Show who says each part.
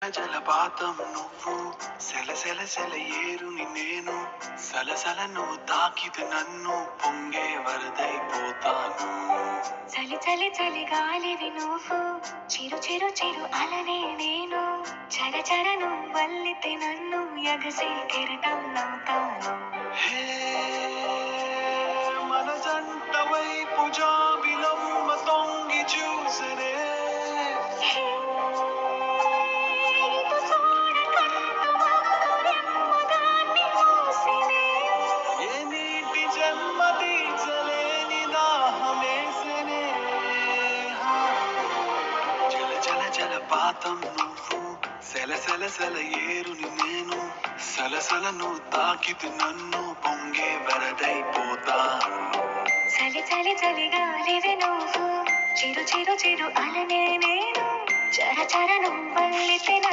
Speaker 1: జలపాతం నువ్వు సెల సెల సెల ఏరుని నేను సలసల నువ్వు తాకితే నన్ను పొంగే వరదైపోతాను.
Speaker 2: చలి చలి చలి గాలివి నువ్వు చిరు చిరు చిరు అలనే నేను చర చర నువ్వు వల్లితే నన్ను ఎగసి కెరటం నవ్వుతాను.
Speaker 1: హే మన జంట వైపు జాబిలమ్మ తొంగి చూసనే
Speaker 2: ఇటు చూడకంటూ మబ్బురెమ్మ దాన్ని మూసినే.
Speaker 1: ఏ నీటి జన్మ తీర్చలేని దాహమేసనే. జల జల జలపాతం నువ్వు సెల సెల సెల ఏరుని నేను సలసల నువ్వు తాకితే నన్ను పొంగే వరదైపోతాను.
Speaker 2: చలి చలి చలి గాలివి నువ్వు చిరు చిరు చిరు అలనే నేను చర చర నువ్వు వల్లితే